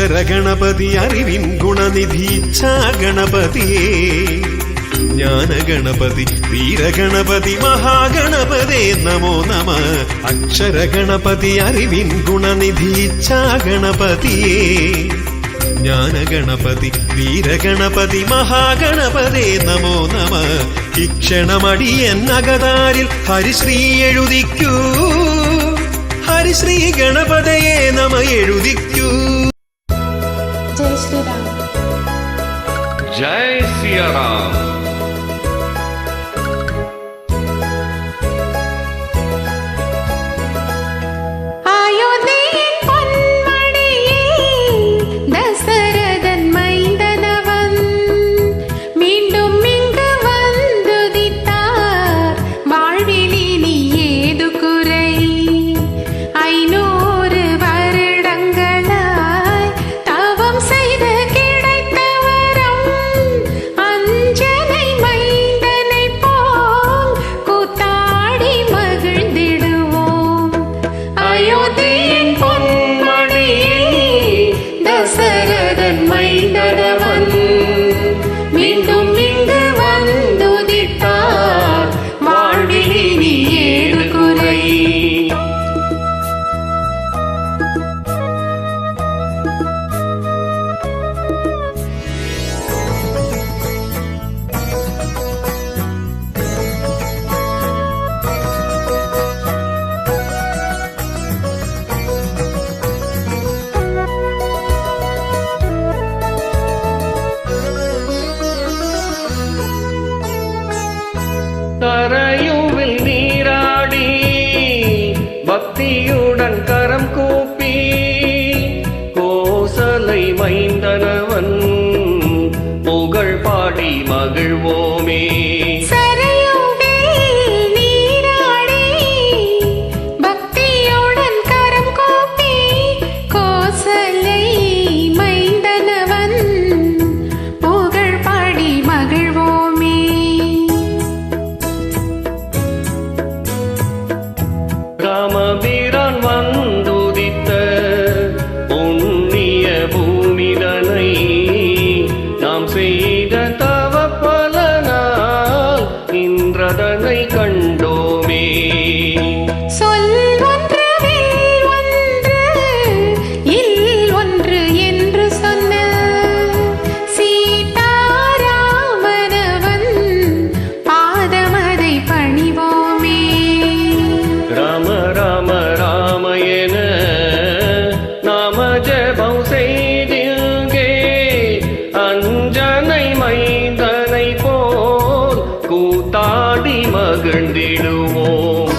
അക്ഷരഗണപതി അറിവിൻ ഗുണനിധി ഇച്ഛാഗണപതിയേ ജ്ഞാനഗണപതി വീരഗണപതി മഹാഗണപതേ നമോ നമ. അക്ഷരഗണപതി അറിവിൻ ഗുണനിധി ഇച്ഛാഗണപതിയേ ജ്ഞാനഗണപതി വീരഗണപതി മഹാഗണപതേ നമോ നമ. ഇക്ഷണമടിയൻ അകതാരിൽ ഹരിശ്രീ എഴുതിക്കൂ, ഹരിശ്രീ ഗണപതയെ നമ എഴുതിക്കൂ. ജയ് ശ്രീറാം. ജയ് സിയാറാം. தரையுவில் நீராடி பக்தியுடன் கரம் கூப்பி கோசலை மைந்தனவன் புகழ் பாடி மகிழ்வோமே. ராமபிரான் வந்துதித்த புண்ணிய பூமிதனை நாம் செய்த தவ பலனால் இன்றதனை கண்டோமே. அஞ்சனை மைந்தனை போல் கூத்தாடி மகிழ்ந்திடுவோம்.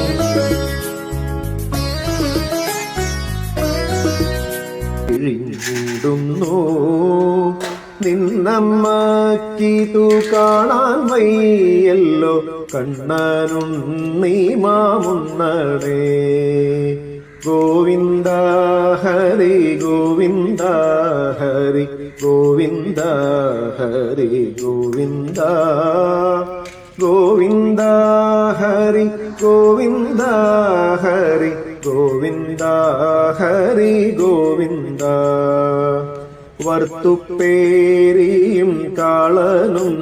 നിന്നമ്മക്കിതു കാണാൻ വയ്യല്ലോ കണ്ണനുണ്ണീ മാമുണ്ണടേ. ഗോവിന്ദ ഹരി ഗോവിന്ദ ഹരി ഗോവിന്ദ ഹരി ഗോവിന്ദ ഗോവിന്ദ ഹരി ഗോവിന്ദ ഹരി ഗോവിന്ദ ഹരി ഗോവിന്ദ. വറുത്തുപ്പേരിയും കാളനും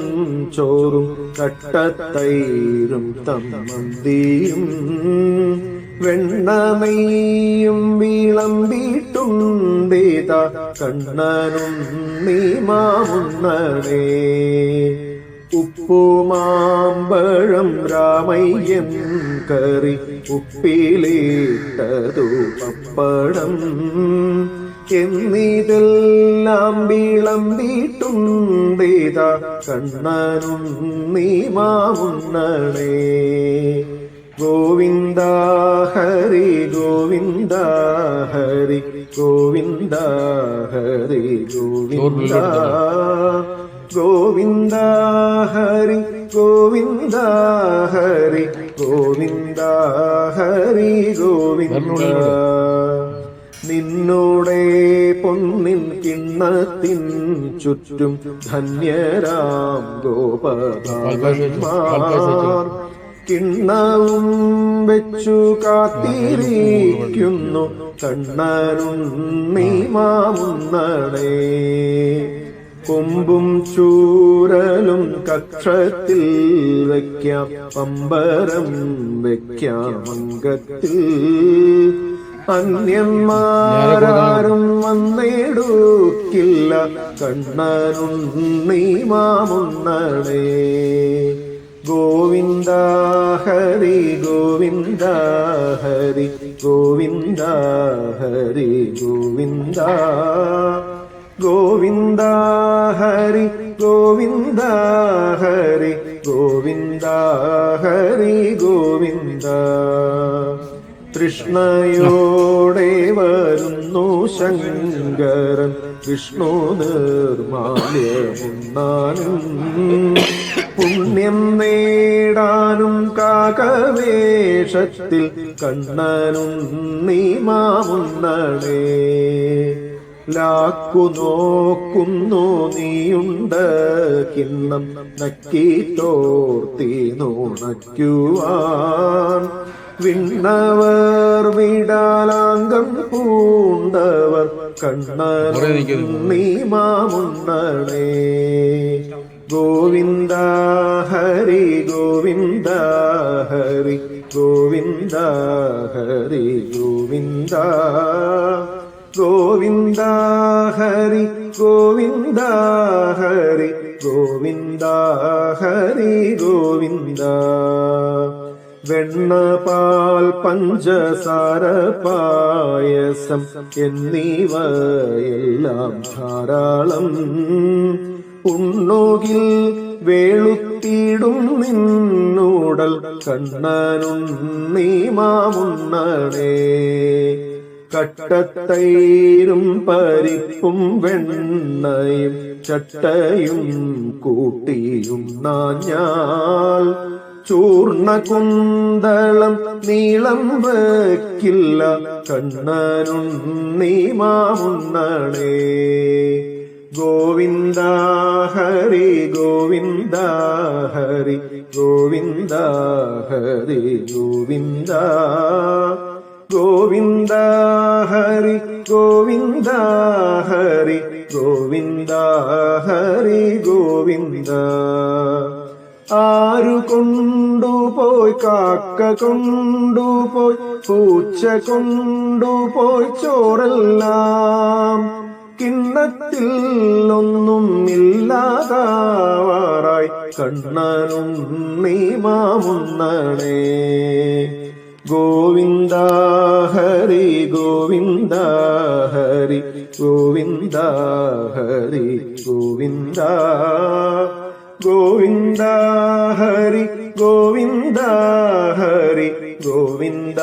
ചോറും കട്ടത്തൈരും തമ്മന്തിയും വെണ്ണനെയ്യും വിളമ്പിട്ടുണ്ടേത കണ്ണനും നീ മാമുണ്ണടേ. ഉപ്പുമാമ്പഴം രാമയ്യൻ കറി ഉപ്പിലിട്ടതു പപ്പടം എന്നിതെല്ലാം വിളമ്പിട്ടുണ്ടേത കണ്ണനും നീ മാമുണ്ണടേ. ഗോവിന്ദ ഹരി ഗോവിന്ദ ഹരി ഗോവിന്ദ ഹരി ഗോവിന്ദ ഗോവിന്ദ ഹരി ഗോവിന്ദ ഹരി ഗോവിന്ദ ഹരി ഗോവിന്ദ. നിന്നോടെ പൊന്നിൻ കിണ്ണത്തിൻ ചുറ്റും ധന്യരാം ഗോപഭാഗന്മാർ കിണ്ണവും വെച്ചു കാത്തിരിക്കുന്നു കണ്ണനുണ്ണി മാമുന്നണേ. കൊമ്പും ചൂരലും കക്ഷത്തിൽ വയ്ക്കാം, പമ്പരം വയ്ക്കാം അംഗത്തിൽ. അന്യന്മാരാരും വന്നിടുക്കില്ല കണ്ണനുണ്ണി മാമുന്നണേ. ഗോവിന്ദ ഹരി ഗോവിന്ദ ഹരി ഗോവിന്ദ ഹരി ഗോവിന്ദ. ഗോവിന്ദ ഹരി ഗോവിന്ദ ഹരി ഗോവിന്ദ ഹരി ഗോവിന്ദ. കൃഷ്ണയോടെ വരുന്നു ശങ്കരൻ വിഷ്ണു നിർമാല്യമുണ്ണാനും. പുണ്യം നേടാനും കാകവേഷത്തിൽ കണ്ണനുണ്ണി മാമുന്നണേ. ലാക്കു നോക്കുന്നു നീയുണ്ട് കിണ്ണം നക്കിത്തോർത്തിനുണയ്ക്കുവാൻ. വിണ്ണവർ വിടാലാംഗം പൂണ്ടവർ കണ്ണനുണ്ണി മാമുന്നണേ. ഗോവിന്ദ ഹരി ഗോവിന്ദ ഹരി ഗോവിന്ദ ഹരി ഗോവിന്ദ. ഗോവിന്ദ ഹരി ഗോവിന്ദ ഹരി ഗോവിന്ദ ഹരി ഗോവിന്ദ. വെണ്ണ പാൽ പഞ്ചസാര പായസം എന്നിവയെല്ലാം ധാരാളം. ഉണ്ണുകിൽ വേളുത്തിടും നിന്നൂടൽ കണ്ണനുണ്ണി മാമുന്നണേ. കട്ടത്തൈരും പരിപ്പും വെണ്ണയും ചട്ടയും കൂട്ടിയുണ്ണാഞ്ഞാൽ. ചൂർണകുന്തളം നീളം വയ്ക്കില്ല കണ്ണനുണ്ണി മാമുന്നണേ. ഗോവിന്ദ ഹരി ഗോവിന്ദ ഹരി ഗോവിന്ദ ഹരി ഗോവിന്ദ. ഗോവിന്ദ ഹരി ഗോവിന്ദ ഹരി ഗോവിന്ദ ഹരി ഗോവിന്ദ. ആരു കൊണ്ടുപോയി കാക്ക കൊണ്ടുപോയി പൂച്ച കൊണ്ടുപോയി ചോറെല്ലാം. കിണ്ണത്തിൽ ഒന്നും ഇല്ലാതാവാറായി കണ്ണനുണ്ണി മാമുന്നണേ. ഗോവിന്ദ ഹരി ഗോവിന്ദ ഹരി ഗോവിന്ദ ഹരി ഗോവിന്ദ. ഗോവിന്ദ ഹരി ഗോവിന്ദ ഹരി ഗോവിന്ദ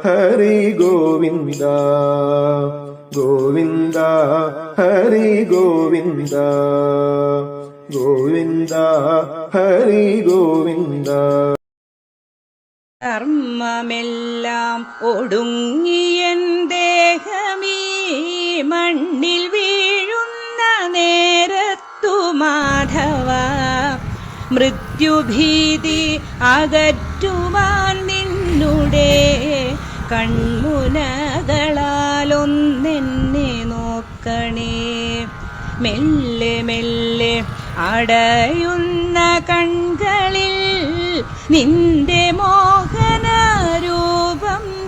ഹരി ഗോവിന്ദ. ഗോവിന്ദ ഹരി ഗോവിന്ദ ഗോവിന്ദ ഹരി ഗോവിന്ദ. കർമ്മമെല്ലാം ഒടുങ്ങിയൻ ദേഹമീ മണ്ണിൽ വീഴുന്ന നേരത്തു മാധവ. മൃത്യുഭീതി അകറ്റുവാൻ നിന്നുടെ കൺമുനകളാലൊന്നെന്നെ നോക്കണേ. മെല്ലെ മെല്ലെ അടയുന്ന കൺകളിൽ നിന്റെ മോഹനരൂപം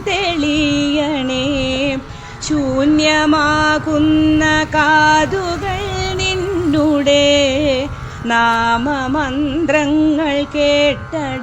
തെളിയണേ. ശൂന്യമാകുന്ന കാതുകൾ നിന്നുടെ നാമമന്ത്രങ്ങൾ കേട്ട